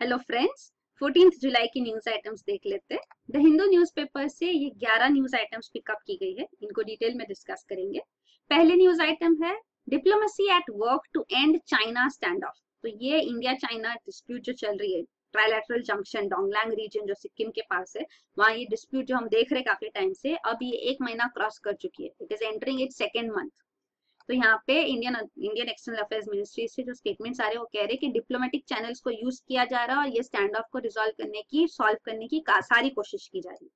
Hello friends, 14 जुलाई की news items देख लेते हैं। द हिंदू न्यूज़पेपर से ये 11 न्यूज आइटम्स पिकअप की गई है, इनको डिटेल में डिस्कस करेंगे। पहले न्यूज आइटम है diplomacy at work to end China standoff. तो ये इंडिया चाइना डिस्प्यूट जो चल रही है, ट्राइलैटरल जंक्शन डोंगलांग रीजन जो सिक्किम के पास है, वहाँ ये डिस्प्यूट जो हम देख रहे काफी टाइम से, अब ये 1 महीना क्रॉस कर चुकी है। It is entering it's second month. तो यहाँ पे इंडियन एक्सटर्नल अफेयर्स मिनिस्ट्री से जो स्टेटमेंट्स आ रहे हैं वो कह रहे हैं कि डिप्लोमेटिक चैनल्स को यूज किया जा रहा है और ये स्टैंड ऑफ को सॉल्व करने की सारी कोशिश की जा रही है।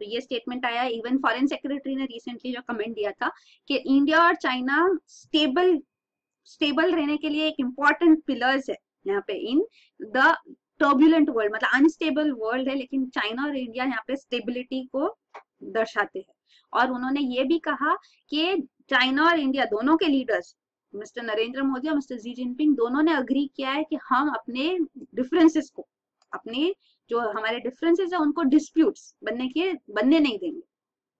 तो ये स्टेटमेंट आया। इवन फॉरेन सेक्रेटरी ने रिसेंटली जो कमेंट दिया था कि इंडिया और चाइना स्टेबल रहने के लिए एक इम्पॉर्टेंट पिलर्स है यहाँ पे इन द टर्बुलेंट वर्ल्ड, मतलब अनस्टेबल वर्ल्ड है, लेकिन चाइना और इंडिया यहाँ पे स्टेबिलिटी को दर्शाते हैं। और उन्होंने ये भी कहा कि चाइना और इंडिया दोनों के लीडर्स मिस्टर नरेंद्र मोदी और मिस्टर जी जिनपिंग दोनों ने अग्री किया है कि हम अपने डिफरेंसेस को, अपने जो हमारे डिफरेंसेस है उनको डिस्प्यूट्स बनने नहीं देंगे।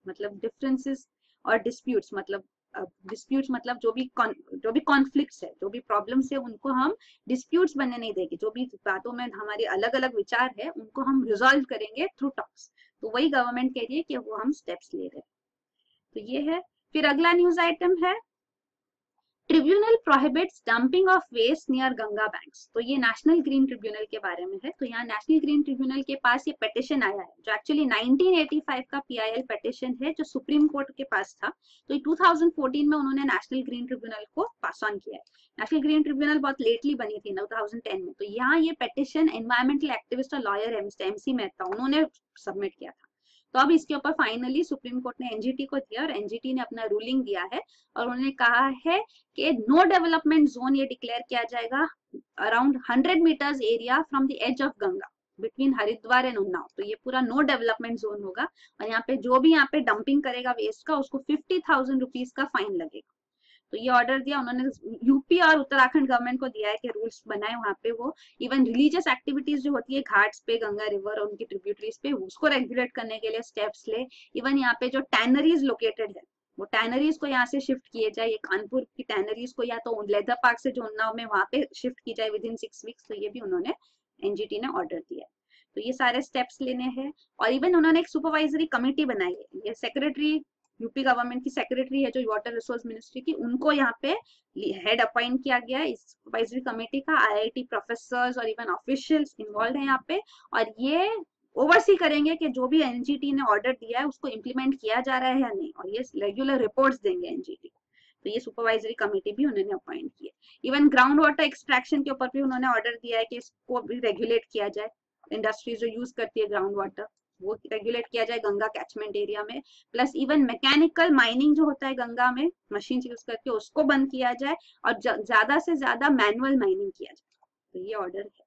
मतलब डिफरेंसेस और डिस्प्यूट्स मतलब जो भी कॉन्फ्लिक्ट्स है, जो भी प्रॉब्लम्स है, उनको हम डिस्प्यूट्स बनने नहीं देंगे। जो भी बातों में हमारे अलग अलग विचार है उनको हम रिजॉल्व करेंगे थ्रू टॉक्स। तो वही गवर्नमेंट कह रही है कि वो हम स्टेप्स ले रहे हैं। तो ये है। फिर अगला न्यूज आइटम है tribunal prohibits dumping of waste near Ganga banks. तो ये नेशनल ग्रीन ट्रिब्यूनल के बारे में है। तो यहाँ नेशनल ग्रीन ट्रिब्यूनल के पास ये पिटिशन आया है जो एक्चुअली 1985 का पीआईएल पिटिशन है जो सुप्रीम कोर्ट के पास था। तो 2014 में उन्होंने नेशनल ग्रीन ट्रिब्यूनल को पास ऑन किया है। नेशनल ग्रीन ट्रिब्यूनल बहुत लेटली बनी थी 2010 में। तो यहाँ ये पिटिशन एनवायरमेंटल एक्टिविस्ट और लॉयर एमसी मेहता उन्होंने सबमिट किया था। तो अब इसके ऊपर फाइनली सुप्रीम कोर्ट ने एनजीटी को दिया और एनजीटी ने अपना रूलिंग दिया है और उन्होंने कहा है कि नो डेवलपमेंट जोन ये डिक्लेयर किया जाएगा around 100 metres area from the edge of Ganga between Haridwar and Unnao. तो ये पूरा नो डेवलपमेंट जोन होगा और यहाँ पे जो भी यहाँ पे डंपिंग करेगा वेस्ट का उसको 50,000 रुपीज का फाइन लगेगा। तो ये ऑर्डर दिया उन्होंने। यूपी और उत्तराखंड गवर्नमेंट को दिया है कि रूल्स बनाए वहां पे वो इवन रिलीजियस एक्टिविटीज जो होती है घाट्स पे, गंगा रिवर और उनकी ट्रिब्यूटरीज पे, उसको रेगुलेट करने के लिए स्टेप्स ले। इवन यहाँ पे जो टैनरीज लोकेटेड है वो टैनरीज को यहाँ से शिफ्ट किए जाए। ये कानपुर की टैनरीज को या तो लेदर पार्क से जो उन्नाव में वहां पे शिफ्ट की जाए विद इन 6 वीक्स। तो ये भी उन्होंने एनजीटी ने ऑर्डर दिया है। तो ये सारे स्टेप्स लेने हैं। और इवन उन्होंने एक सुपरवाइजरी कमेटी बनाई है। ये सेक्रेटरी यूपी गवर्नमेंट की सेक्रेटरी है जो वाटर रिसोर्स मिनिस्ट्री की, उनको यहाँ पे हेड अपॉइंट किया गया है इस सुपरवाइजरी कमेटी का। आईआईटी प्रोफेसर्स और इवन ऑफिशियल्स इन्वॉल्व हैं यहाँ पे और ये ओवरसी करेंगे कि जो भी एनजीटी ने ऑर्डर दिया है उसको इम्प्लीमेंट किया जा रहा है या नहीं, और ये रेगुलर रिपोर्ट्स देंगे एनजीटी। तो ये सुपरवाइजरी कमेटी भी उन्होंने अपॉइंट की है। इवन ग्राउंड वाटर एक्सट्रैक्शन के ऊपर भी उन्होंने ऑर्डर दिया है कि इसको भी रेगुलेट किया जाए। इंडस्ट्रीज जो यूज करती है ग्राउंड वाटर वो रेगुलेट किया जाए गंगा कैचमेंट एरिया में। प्लस इवन मैकेनिकल माइनिंग जो होता है गंगा में मशीन यूज करके उसको बंद किया जाए और ज्यादा से ज्यादा मैनुअल माइनिंग किया जाए। तो ये ऑर्डर है।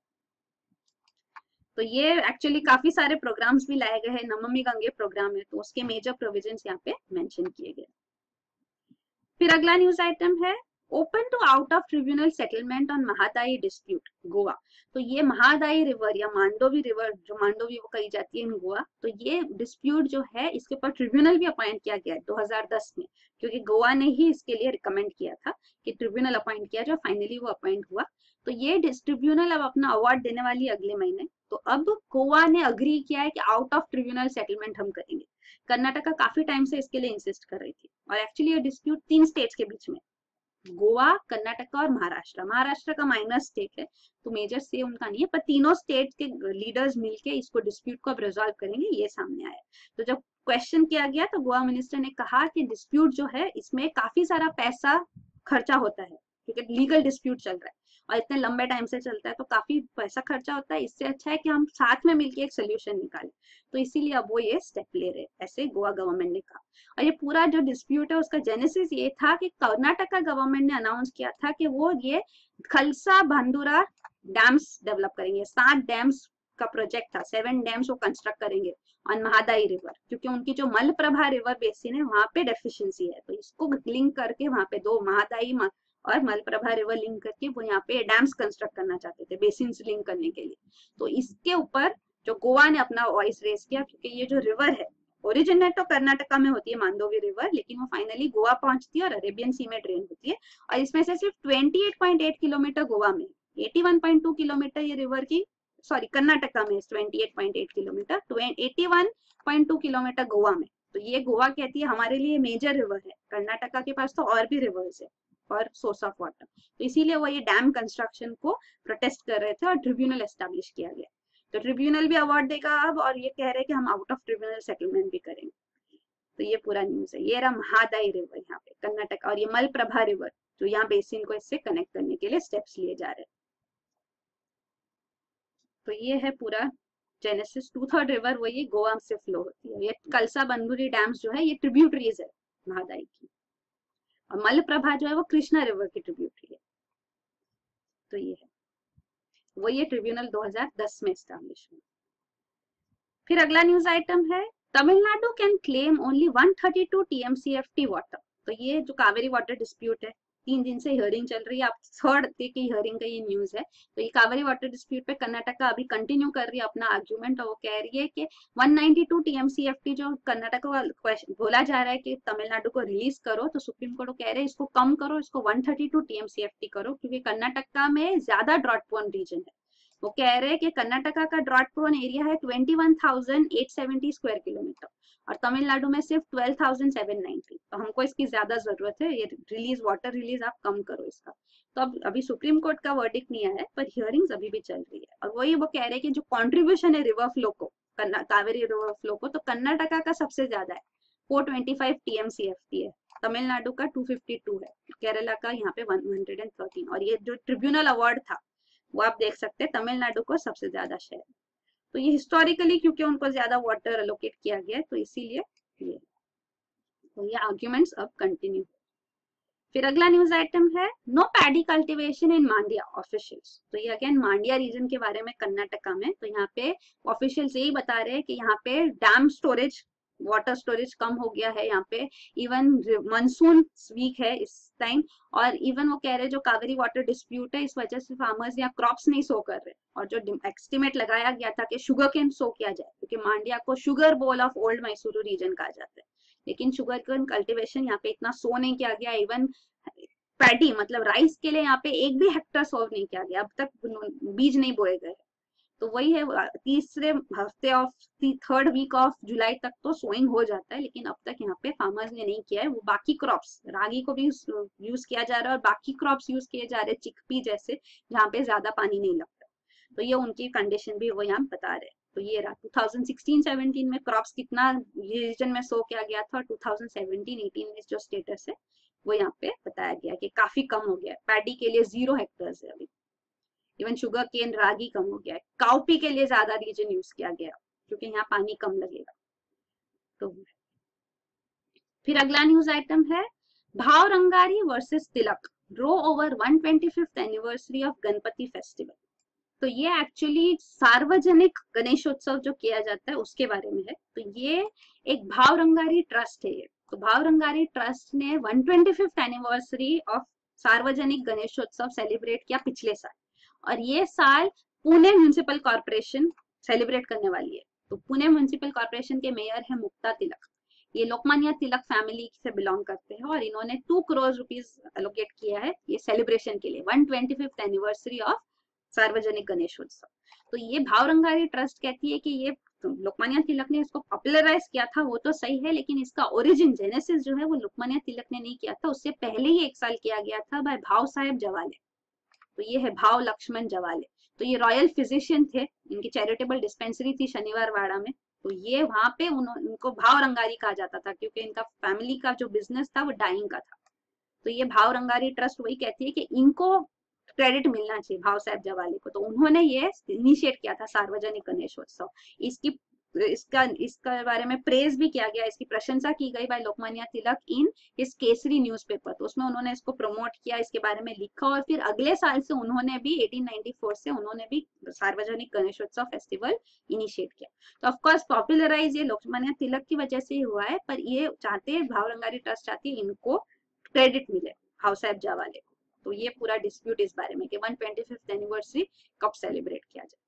तो ये एक्चुअली काफी सारे प्रोग्राम्स भी लाए गए हैं। नमामि गंगे प्रोग्राम है तो उसके मेजर प्रोविजंस यहाँ पे मेंशन किए गए। फिर अगला न्यूज आइटम है open to out of tribunal settlement on Mahadayi dispute Goa. तो ये महादाई रिवर या मांडोवी रिवर जो मांडोवी वो कही जाती है इन गोवा, तो ये डिस्प्यूट जो है इसके ऊपर ट्रिब्यूनल भी अपॉइंट किया गया है 2010 में, क्योंकि गोवा ने ही इसके लिए रिकमेंड किया था कि ट्रिब्यूनल अपॉइंट किया जाए। फाइनली वो अपॉइंट हुआ। तो ये ट्रिब्यूनल अब अपना अवार्ड देने वाली है अगले महीने। तो अब गोवा ने अग्री किया है कि आउट ऑफ ट्रिब्यूनल सेटलमेंट हम करेंगे। कर्नाटका काफी टाइम से इसके लिए इंसिस्ट कर रही थी और एक्चुअली ये डिस्प्यूट 3 स्टेट्स के बीच में, गोवा, कर्नाटका और महाराष्ट्र। महाराष्ट्र का माइनर स्टेट है तो मेजर से उनका नहीं है, पर तीनों स्टेट के लीडर्स मिलके इसको डिस्प्यूट को अब रिजॉल्व करेंगे, ये सामने आया। तो जब क्वेश्चन किया गया तो गोवा मिनिस्टर ने कहा कि डिस्प्यूट जो है इसमें काफी सारा पैसा खर्चा होता है क्योंकि लीगल डिस्प्यूट चल रहा है और इतने लंबे टाइम से चलता है तो काफी पैसा खर्चा होता है। इससे अच्छा है कि हम साथ में मिलकर एक सोल्यूशन निकालें। तो इसीलिए अब वो ये स्टेप ले रहे, ऐसे गोवा गवर्नमेंट ने कहा। और ये पूरा जो डिस्प्यूट है उसका जेनेसिस ये था कि कर्नाटका गवर्नमेंट ने अनाउंस किया था कि वो ये खलसा बंदूरा डैम्स डेवलप करेंगे। 7 डैम्स का प्रोजेक्ट था, 7 डैम्स वो कंस्ट्रक्ट करेंगे ऑन महादाई रिवर, क्योंकि उनकी जो मलप्रभा रिवर बेसिन है वहां पे डेफिशिएंसी है। तो इसको लिंक करके वहां पे 2 महादाई और मलप्रभा रिवर लिंक करके वो यहाँ पे डैम्स कंस्ट्रक्ट करना चाहते थे बेसिन लिंक करने के लिए। तो इसके ऊपर जो गोवा ने अपना वॉइस रेस किया, क्योंकि ये जो रिवर है ओरिजिनेट तो कर्नाटका में होती है मांडोवी रिवर, लेकिन वो फाइनली गोवा पहुंचती है और अरेबियन सी में ड्रेन होती है। और इसमें से सिर्फ 28.8 किलोमीटर गोवा में, 81.2 किलोमीटर ये रिवर की सॉरी कर्नाटका में 28.8 किलोमीटर, 81.2 किलोमीटर गोवा में। तो ये गोवा कहती है हमारे लिए मेजर रिवर है, कर्नाटका के पास तो और भी रिवर्स है और सोर्स ऑफ वाटर, तो इसीलिए वो ये डैम कंस्ट्रक्शन को प्रोटेस्ट कर रहे थे और ट्रिब्यूनल एस्टेब्लिश किया गया। तो ट्रिब्यूनल भी अवार्ड देगा अब, और ये कह रहे हैं कि हम आउट ऑफ ट्रिब्यूनल सेटलमेंट भी करेंगे। तो ये पूरा न्यूज है। ये रहा महादाई रिवर यहाँ पे कर्नाटक, और ये मलप्रभा रिवर जो यहाँ बेसिन को इससे कनेक्ट करने के लिए स्टेप्स लिए जा रहे हैं। तो ये है पूरा जेनेसिस। 2/3 रिवर वो ये गोवा से फ्लो होती है। ये कलसा बंदूरी डैम्स जो है ये ट्रिब्यूटरीज है महादाई की, और मलप्रभा जो है वो कृष्णा रिवर की ट्रिब्यूटरी है। तो ये है वो ये ट्रिब्यूनल 2010 में एस्टैब्लिश हुआ। फिर अगला न्यूज आइटम है Tamil Nadu can claim only 132 TMCFT water. तो ये जो कावेरी वाटर डिस्प्यूट है, 3 दिन से हियरिंग चल रही है, आप 3rd डे की हियरिंग का ये न्यूज है। तो ये कावेरी वाटर डिस्प्यूट पे कर्नाटका अभी कंटिन्यू कर रही है अपना आर्ग्यूमेंट, और वो कह रही है कि 192 TMCFT जो कर्नाटका को बोला जा रहा है कि तमिलनाडु को रिलीज करो, तो सुप्रीम कोर्ट कह रहे हैं इसको कम करो, इसको 132 TMCFT करो, क्योंकि कर्नाटका में ज्यादा ड्रॉट प्रोन रीजन है। वो कह रहे हैं कि कर्नाटका का ड्रॉट प्रोन एरिया है 21,870 स्क्वायर किलोमीटर और तमिलनाडु में सिर्फ 12,790। तो हमको इसकी ज्यादा जरूरत है, ये रिलीज वाटर रिलीज आप कम करो इसका। तो अब अभी सुप्रीम कोर्ट का वर्डिक्ट नहीं आया है, पर हियरिंग्स अभी भी चल रही है। और वही वो कह रहे हैं कि जो कॉन्ट्रीब्यूशन है रिवर फ्लो को, कावेरी रिवर फ्लो को, तो कर्नाटका का सबसे ज्यादा है, 425 TMCFT है, तमिलनाडु का 252 है, केरला का यहाँ पे 113। और ये जो ट्रिब्यूनल अवार्ड था वो आप देख सकते हैं तमिलनाडु को सबसे ज्यादा शेयर। तो ये हिस्टोरिकली क्योंकि उनको ज्यादा वाटर एलोकेट किया गया है, तो इसीलिए ये, तो ये आर्ग्यूमेंट्स अब कंटिन्यू। फिर अगला न्यूज आइटम है no paddy cultivation in Mandya officials. तो ये अगेन मांड्या रीजन के बारे में कर्नाटका में। तो यहाँ पे ऑफिशियल्स यही बता रहे हैं कि यहाँ पे डैम स्टोरेज, वाटर स्टोरेज कम हो गया है यहाँ पे, इवन मानसून वीक है इस टाइम, और इवन वो कह रहे हैं जो कावेरी वाटर डिस्प्यूट है इस वजह से फार्मर्स यहाँ क्रॉप्स नहीं सो कर रहे, और जो एस्टिमेट लगाया गया था कि शुगर केन सो किया जाए, क्योंकि मांड्या को sugar bowl of old Mysuru reason कहा जाता है, लेकिन शुगर केन कल्टिवेशन यहाँ पे इतना सो नहीं किया गया। इवन पैडी मतलब राइस के लिए यहाँ पे 1 भी हेक्टर सो नहीं किया गया, अब तक बीज नहीं बोए गए। तो वही है, तीसरे हफ्ते of 3rd week of July तक तो सोइंग हो जाता है, लेकिन अब तक यहाँ पे फार्मर्स ने नहीं किया है। वो बाकी क्रॉप्स, रागी को भी यूज किया जा रहा है और बाकी क्रॉप्स यूज किए जा रहे हैं, चिकपी जैसे, जहाँ पे ज्यादा पानी नहीं लगता। तो ये उनकी कंडीशन भी वो यहाँ बता रहे हैं। तो ये रहा 2016-17 में क्रॉप्स कितना रीजन में सो किया गया था, और 2017-18 में जो स्टेटस है वो यहाँ पे बताया गया कि काफी कम हो गया है। पैडी के लिए 0 हेक्टर्स है अभी, इवन शुगर केन रागी कम हो गया है। काउपी के लिए ज्यादा रीजन यूज किया गया क्योंकि यहाँ पानी कम लगेगा। तो फिर अगला न्यूज आइटम है Bhau Rangari versus Tilak draw over 125th anniversary of Ganpati festival. तो ये एक्चुअली सार्वजनिक गणेशोत्सव जो किया जाता है उसके बारे में है। तो ये एक भाव रंगारी ट्रस्ट है। ये तो भाव रंगारी ट्रस्ट ने 125th एनिवर्सरी ऑफ सार्वजनिक गणेशोत्सव सेलिब्रेट किया पिछले साल, और ये साल पुणे म्युनिसिपल कॉर्पोरेशन सेलिब्रेट करने वाली है। तो पुणे म्युनिसिपल कॉर्पोरेशन के मेयर है मुक्ता तिलक। ये लोकमान्य तिलक फैमिली से बिलोंग करते हैं, और इन्होंने 2 करोड़ रुपीस एलोकेट किया है ये सेलिब्रेशन के लिए, 125th एनिवर्सरी ऑफ सार्वजनिक गणेशोत्सव। तो ये भाव रंगारी ट्रस्ट कहती है कि ये लोकमान्य तिलक ने इसको पॉपुलराइज किया था, वो तो सही है, लेकिन इसका ओरिजिन जेनेसिस जो है वो लोकमान्य तिलक ने नहीं किया था, उससे पहले ही 1 साल किया गया था बाय भाव साहेब जवाले। तो ये है भाव लक्ष्मण जवाले। तो ये रॉयल फिजिशियन थे, इनकी चैरिटेबल डिस्पेंसरी थी शनिवार वाड़ा में। तो ये वहां पे उनको भाव रंगारी कहा जाता था क्योंकि इनका फैमिली का जो बिजनेस था वो डाइंग का था। तो ये भाव रंगारी ट्रस्ट वही कहती है कि इनको क्रेडिट मिलना चाहिए भाव साहब जवाले को। तो उन्होंने ये इनिशिएट किया था सार्वजनिक गणेशोत्सव। इसका बारे में प्रेज भी किया गया, इसकी प्रशंसा की गई बाय लोकमान्य तिलक इन इस केसरी न्यूज़पेपर। तो उसमें उन्होंने इसको प्रमोट किया, इसके बारे में लिखा, और फिर अगले साल से उन्होंने भी 1894 से उन्होंने भी सार्वजनिक गणेशोत्सव फेस्टिवल इनिशिएट किया। तो ऑफकोर्स पॉपुलराइज ये लोकमान्य तिलक की वजह से ही हुआ है, पर ये चाहते हैं, भाव रंगारी ट्रस्ट चाहती है इनको क्रेडिट मिले भाव साहब जवाले को। तो ये पूरा डिस्प्यूट इस बारे में कि 125th एनिवर्सरी कब सेलिब्रेट किया जाए।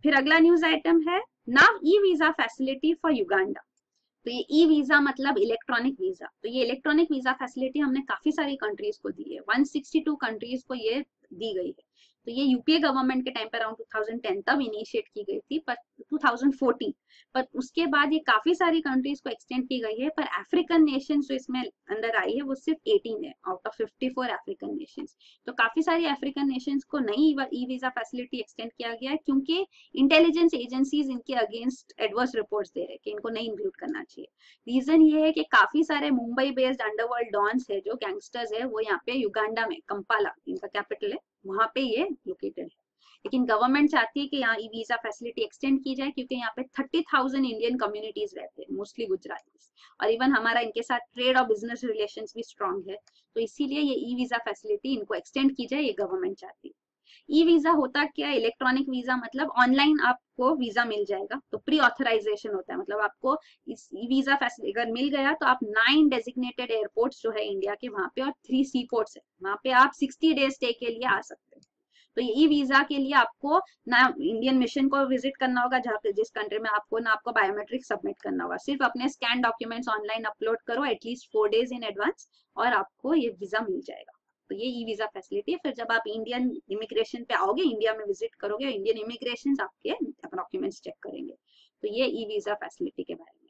फिर अगला न्यूज आइटम है now e visa facility for Uganda. तो ये ई वीजा मतलब इलेक्ट्रॉनिक वीजा। तो ये इलेक्ट्रॉनिक वीजा फैसिलिटी हमने काफी सारी कंट्रीज को दी है, 162 कंट्रीज को ये दी गई है। तो ये यूपीए गवर्नमेंट के टाइम पर अराउंड 2010 तब इनिशिएट की गई थी, पर 2014, पर उसके बाद ये काफी सारी कंट्रीज को एक्सटेंड की गई है, पर अफ्रीकन नेशंस जो इसमें अंदर आई है वो सिर्फ 18 है आउट ऑफ 54 अफ्रीकन नेशंस। तो काफी सारी अफ्रीकन नेशंस को नई ई वीजा फैसिलिटी एक्सटेंड किया गया है, क्योंकि इंटेलिजेंस एजेंसीज इनके अगेंस्ट एडवर्स रिपोर्ट्स दे रहे हैं कि इनको नहीं इंक्लूड करना चाहिए। रीजन ये है कि काफी सारे मुंबई बेस्ड अंडरवर्ल्ड डॉन्स है, जो गैंगस्टर्स है, वो यहाँ पे युगांडा में कंपाला इनका कैपिटल है, वहां पे ये लोकेटेड है। लेकिन गवर्नमेंट चाहती है कि यहाँ ई वीजा फैसिलिटी एक्सटेंड की जाए, क्योंकि यहाँ पे 30,000 इंडियन कम्युनिटीज रहते हैं, मोस्टली गुजरातीज, और इवन हमारा इनके साथ ट्रेड और बिजनेस रिलेशंस भी स्ट्रांग है। तो इसीलिए ये ई वीजा फैसिलिटी इनको एक्सटेंड की जाए, ये गवर्नमेंट चाहती है। ई वीजा होता क्या है? इलेक्ट्रॉनिक वीजा, मतलब ऑनलाइन आपको वीजा मिल जाएगा, तो प्री ऑथराइजेशन होता है, मतलब आपको इस ई वीजा फैसिलिटी अगर मिल गया तो आप 9 डेजिग्नेटेड एयरपोर्ट्स जो है इंडिया के वहां पे, और 3 सी पोर्ट्स है वहां पे, आप 60 डेज स्टे के लिए आ सकते हैं। तो ये ई वीजा के लिए आपको ना इंडियन मिशन को विजिट करना होगा जहाँ पे जिस कंट्री में आपको, ना आपको बायोमेट्रिक सबमिट करना होगा, सिर्फ अपने स्कैन डॉक्यूमेंट्स ऑनलाइन अपलोड करो एटलीस्ट 4 डेज इन एडवांस, और आपको ये वीजा मिल जाएगा। तो ये ई वीजा फैसिलिटी है। फिर जब आप इंडियन इमिग्रेशन पे आओगे, इंडिया में विजिट करोगे, इंडियन इमिग्रेशन आपके डॉक्यूमेंट्स चेक करेंगे। तो ये ई वीजा फैसिलिटी के बारे में।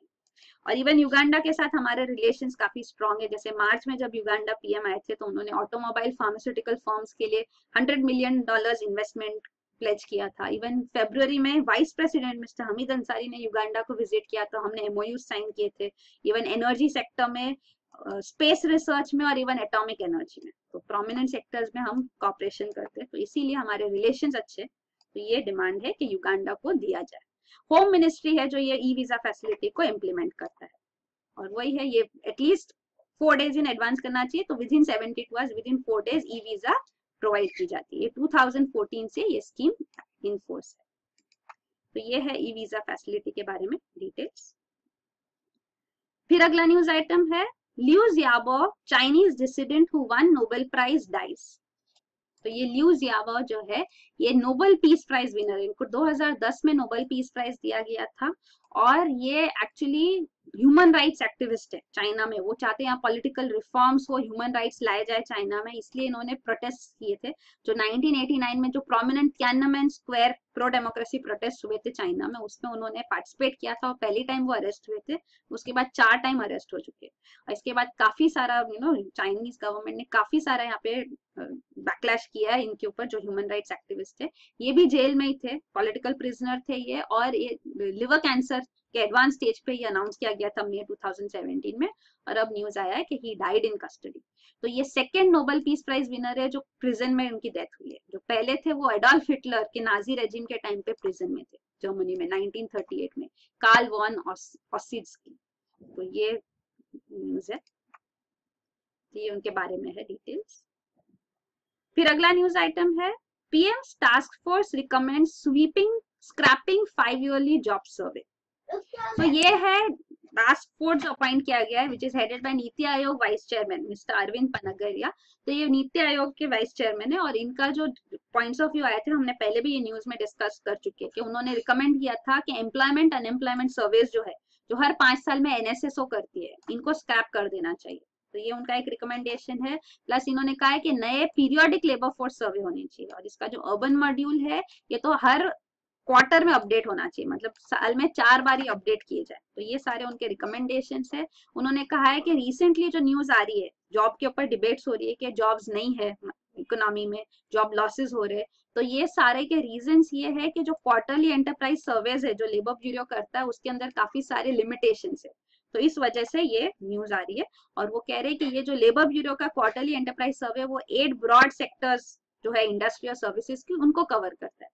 और इवन युगांडा के साथ हमारे रिलेशंस काफी स्ट्रांग है। जैसे मार्च में जब युगांडा पीएम आए थे, तो उन्होंने ऑटोमोबाइल फार्मास्यूटिकल फर्म्स के लिए $100 मिलियन इन्वेस्टमेंट प्लेज किया था। इवन फरवरी में vice president mister Hamid Ansari ने युगांडा को विजिट किया, तो हमने एमओयू साइन किए थे। इवन एनर्जी सेक्टर में, स्पेस रिसर्च में, और इवन एटॉमिक एनर्जी में, तो प्रोमिनेंट सेक्टर्स में हम कॉपरेशन करते हैं, तो इसीलिए हमारे रिलेशंस अच्छे। तो ये डिमांड है कि युगांडा को दिया जाए। होम मिनिस्ट्री है जो ये ई वीजा फैसिलिटी को इम्प्लीमेंट करता है, और वही है, ये एटलीस्ट 4 डेज इन एडवांस करना चाहिए, तो with in 72 hours, with in 4 days e visa provide की जाती है। 2014 से ये स्कीम इन फोर्स है। तो ये है ई वीजा फैसिलिटी के बारे में डिटेल्स। फिर अगला न्यूज आइटम है, Liu Xiaobo, Chinese dissident who won Nobel prize dies. तो ये लियू जियाबो जो है, ये नोबेल पीस प्राइज विनर है, इनको 2010 में नोबेल पीस प्राइज दिया गया था, और ये एक्चुअली ह्यूमन राइट्स एक्टिविस्ट है चाइना में। वो चाहते हैं यहाँ पॉलिटिकल रिफॉर्म्स हो, ह्यूमन राइट्स लाए जाए चाइना में, इसलिए इन्होंने प्रोटेस्ट किए थे। जो 1989 में जो prominent Tiananmen square pro democracy protest हुए थे चाइना में, उसमें उन्होंने पार्टिसिपेट किया था, और पहली टाइम वो अरेस्ट हुए थे, उसके बाद 4 टाइम अरेस्ट हो चुके। और इसके बाद काफी सारा चाइनीज गवर्नमेंट ने काफी सारा यहाँ पे बैकलैश किया है इनके ऊपर, जो ह्यूमन राइट्स एक्टिविस्ट है। ये भी जेल में ही थे, पॉलिटिकल प्रिजनर थे ये, और ये लिवर कैंसर के एडवांस स्टेज पे ये अनाउंस किया गया था मई 2017 में, और अब न्यूज आया है कि ही डाइड इन कस्टडी। तो ये second Nobel peace prize winner है जो प्रिजन में उनकी डेथ हुई है। जो पहले थे वो एडोल्फ हिटलर के नाजी रेजिम के टाइम पे प्रिजन में थे जर्मनी में 1938 में, कार्ल वॉन ऑसिट्स्की। तो ये न्यूज है, ये उनके बारे में है डिटेल्स। फिर अगला न्यूज आइटम है, PM task force recommend sweeping scrapping 5 yearly job survey. तो ये है टास्क फोर्स जो अपॉइंट किया गया है, which is headed by NITI Aayog vice chairman mister Arvind पनगरिया। तो ये नीति आयोग के वाइस चेयरमैन है, और इनका जो पॉइंट्स ऑफ व्यू आए थे, हमने पहले भी ये न्यूज में डिस्कस कर चुके हैं कि उन्होंने रिकमेंड किया था कि एम्प्लॉयमेंट अनएम्प्लॉयमेंट सर्वेस जो है, जो हर 5 साल में एनएसएसओ करती है, इनको स्क्रैप कर देना चाहिए। तो ये उनका एक रिकमेंडेशन है। प्लस इन्होंने कहा है कि नए पीरियोडिक लेबर फोर्स सर्वे होने चाहिए, और इसका जो अर्बन मॉड्यूल है, ये तो हर क्वार्टर में अपडेट होना चाहिए, मतलब साल में 4 बार ही अपडेट किए जाए। तो ये सारे उनके रिकमेंडेशंस है। उन्होंने कहा है कि रिसेंटली जो न्यूज आ रही है, जॉब के ऊपर डिबेट्स हो रही है कि जॉब्स नहीं है इकोनॉमी में, जॉब लॉसेस हो रहे, तो ये सारे के रीजंस ये है कि जो क्वार्टरली एंटरप्राइज सर्वेज है जो लेबर ब्यूरो करता है, उसके अंदर काफी सारे लिमिटेशंस है। तो इस वजह से ये न्यूज आ रही है, और वो कह रहे हैं कि ये जो लेबर ब्यूरो का क्वार्टरली एंटरप्राइज सर्वे, वो 8 ब्रॉड सेक्टर्स जो है इंडस्ट्री और सर्विसेज की, उनको कवर करता है।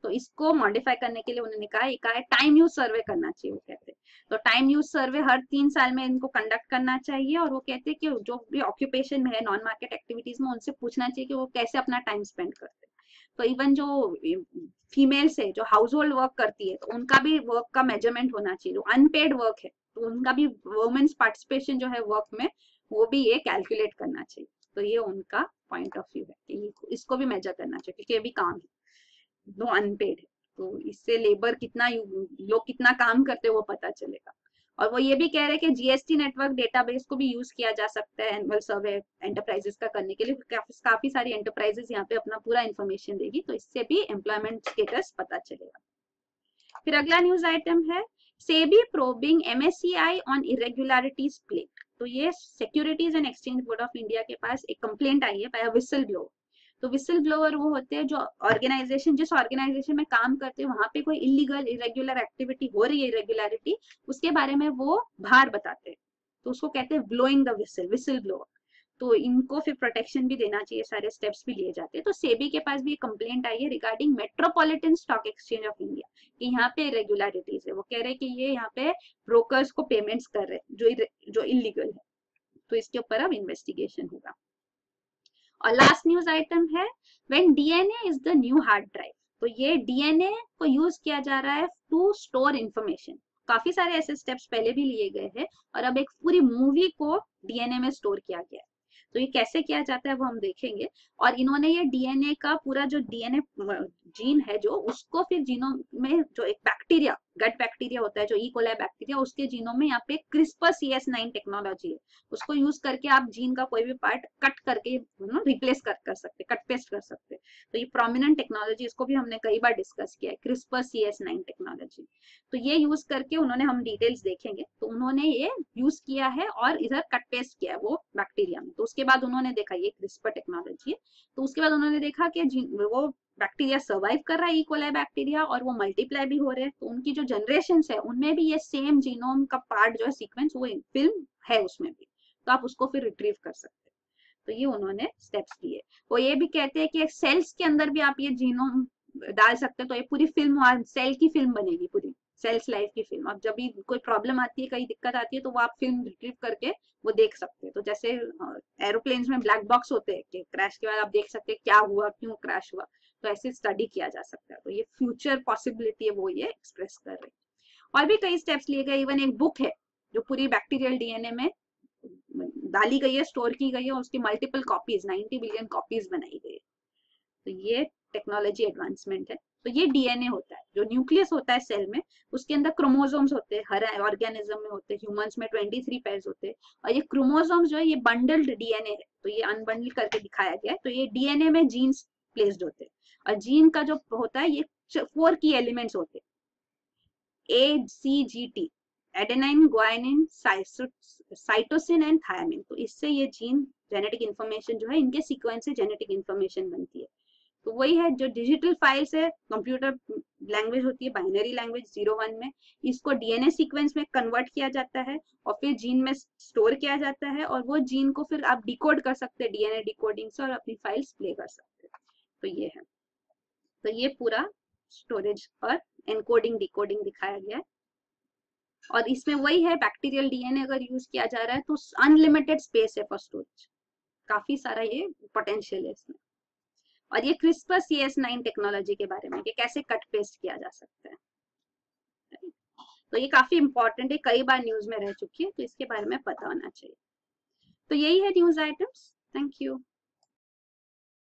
तो इसको मॉडिफाई करने के लिए उन्होंने कहा है टाइम यूज सर्वे करना चाहिए, वो कहते हैं। तो टाइम यूज सर्वे हर 3 साल में इनको कंडक्ट करना चाहिए, और वो कहते हैं कि जो भी ऑक्यूपेशन में है, नॉन मार्केट एक्टिविटीज में, उनसे पूछना चाहिए कि वो कैसे अपना टाइम स्पेंड करते हैं। तो इवन जो फीमेल्स है जो हाउस होल्ड वर्क करती है, तो उनका भी वर्क का मेजरमेंट होना चाहिए। जो अनपेड वर्क है, तो उनका भी वुमेन्स पार्टिसिपेशन जो है वर्क में, वो भी ये कैलकुलेट करना चाहिए। तो ये उनका पॉइंट ऑफ व्यू है कि इसको भी मेजर करना चाहिए, क्योंकि ये भी काम है, दो अनपेड है, तो इससे लेबर कितना, लोग कितना काम करते हैं वो पता चलेगा। और वो ये भी कह रहे हैं कि जीएसटी नेटवर्क डेटाबेस को भी यूज किया जा सकता है एनुअल सर्वे एंटरप्राइजेस का करने के लिए। काफी सारी एंटरप्राइजेस यहाँ पे अपना पूरा इन्फॉर्मेशन देगी, तो इससे भी एम्प्लॉयमेंट स्टेटस पता चलेगा। फिर अगला न्यूज आइटम है SEBI probing MSCI on irregularities plate. तो ये securities and exchange board of India के पास एक कंप्लेंट आई है बाय विसल ब्लोअर। तो विसल ब्लोअर वो होते हैं जो ऑर्गेनाइजेशन, जिस ऑर्गेनाइजेशन में काम करते हैं वहां पे कोई इलीगल इरेगुलर एक्टिविटी हो रही है, इरेगुलरिटी, उसके बारे में वो बाहर बताते हैं, तो उसको कहते हैं blowing the whistle, whistle blower. तो इनको फिर प्रोटेक्शन भी देना चाहिए, सारे स्टेप्स भी लिए जाते हैं। तो सेबी के पास भी एक कंप्लेंट आई है regarding metropolitan stock exchange of India कि यहाँ पे इरेगुलरिटीज है। वो कह रहे हैं कि ये यहाँ पे ब्रोकर्स को पेमेंट्स कर रहे हैं जो इलीगल है, तो इसके ऊपर अब इन्वेस्टिगेशन होगा। और लास्ट न्यूज आइटम है when DNA is the new hard drive. तो ये डीएनए को यूज किया जा रहा है टू स्टोर इंफॉर्मेशन। काफी सारे ऐसे स्टेप्स पहले भी लिए गए हैं और अब एक पूरी मूवी को डीएनए में स्टोर किया गया है। तो ये कैसे किया जाता है वो हम देखेंगे। और इन्होंने ये डीएनए का पूरा जो डीएनए जीन है जो, उसको फिर जीनोम में जो एक बैक्टीरिया, गट बैक्टीरिया होता है जो ई कोलाई बैक्टीरिया, उसके जीनोम में यहाँ पे क्रिस्पर CS9 टेक्नोलॉजी है, उसको यूज करके आप जीन का कोई भी पार्ट कट करके रिप्लेस कर सकते, कट पेस्ट कर सकते। तो ये प्रोमिनेंट टेक्नोलॉजी, इसको भी हमने कई बार डिस्कस किया है, क्रिस्पर CS9 टेक्नोलॉजी। तो ये यूज करके उन्होंने, हम डिटेल्स देखेंगे, तो उन्होंने ये यूज किया है और इधर कट पेस्ट किया है वो बैक्टीरिया में। तो उसके बाद उन्होंने देखा ये क्रिस्पर टेक्नोलॉजी है, तो उसके बाद उन्होंने देखा कि वो बैक्टीरिया सर्वाइव कर रहा है, ई कोलाई बैक्टीरिया, और वो मल्टीप्लाई भी हो रहे हैं। तो उनकी जो जनरेशन है उनमें भी ये सेम जीनोम का पार्ट जो है, सीक्वेंस, वो फिल्म है उसमें भी, तो आप उसको फिर रिट्रीव कर सकते हैं। तो ये उन्होंने स्टेप्स लिए। वो ये भी कहते हैं कि सेल्स के अंदर भी आप ये जीनोम डाल सकते हैं, तो ये पूरी फिल्म, सेल की फिल्म बनेगी, पूरी सेल्स लाइफ की फिल्म। अब जब भी कोई प्रॉब्लम आती है, कहीं दिक्कत आती है, तो वो आप फिल्म रिट्रीव करके वो देख सकते हैं। तो जैसे एरोप्लेन्स में ब्लैक बॉक्स होते हैं कि क्रैश के बाद आप देख सकते हैं क्या हुआ, क्यों क्रैश हुआ, तो ऐसे स्टडी किया जा सकता है। तो ये फ्यूचर पॉसिबिलिटी है, वो ये एक्सप्रेस कर रहे हैं। और भी कई स्टेप्स लिए गए। इवन एक बुक है जो पूरी बैक्टीरियल डीएनए में डाली गई है, स्टोर की गई है, उसकी मल्टीपल कॉपीज, 90 बिलियन कॉपीज बनाई गई है। तो ये टेक्नोलॉजी एडवांसमेंट है। तो ये डीएनए होता है, जो न्यूक्लियस होता है सेल में, उसके अंदर क्रोमोसोम्स होते हैं, हर ऑर्गेनिज्म में होते हैं, ह्यूमंस में 23 पेयर्स होते हैं। और ये क्रोमोसोम्स जो है ये बंडल्ड डीएनए है, तो ये अनबंडल करके दिखाया गया है। तो ये डीएनए में जीन्स प्लेस्ड होते हैं, और जीन का जो होता है ये 4 की एलिमेंट्स होते हैं, ACGT, adenine, guanine, cytosine and thymine. तो इससे ये जीन जेनेटिक इंफॉर्मेशन जो है, इनके सीक्वेंस से जेनेटिक इंफॉर्मेशन बनती है। तो वही है जो डिजिटल फाइल्स है, कंप्यूटर लैंग्वेज होती है, बाइनरी लैंग्वेज 0-1 में, इसको डीएनए सीक्वेंस में कन्वर्ट किया जाता है और फिर जीन में स्टोर किया जाता है, और वो जीन को फिर आप डिकोड कर सकते हैं डीएनए डिकोडिंग से, और अपनी फाइल्स प्ले कर सकते हैं। तो ये है, तो ये पूरा स्टोरेज और एनकोडिंग डिकोडिंग दिखाया गया है। और इसमें वही है, बैक्टीरियल डीएनए अगर यूज किया जा रहा है तो अनलिमिटेड स्पेस है फॉर स्टोरेज, काफी सारा ये पोटेंशियल है इसमें। और ये क्रिस्पर CS9 टेक्नोलॉजी के बारे में कि कैसे कट पेस्ट किया जा सकता है, तो ये काफी इंपॉर्टेंट है, कई बार न्यूज में रह चुकी है, तो इसके बारे में पता होना चाहिए। तो यही है न्यूज आइटम्स। Thank you.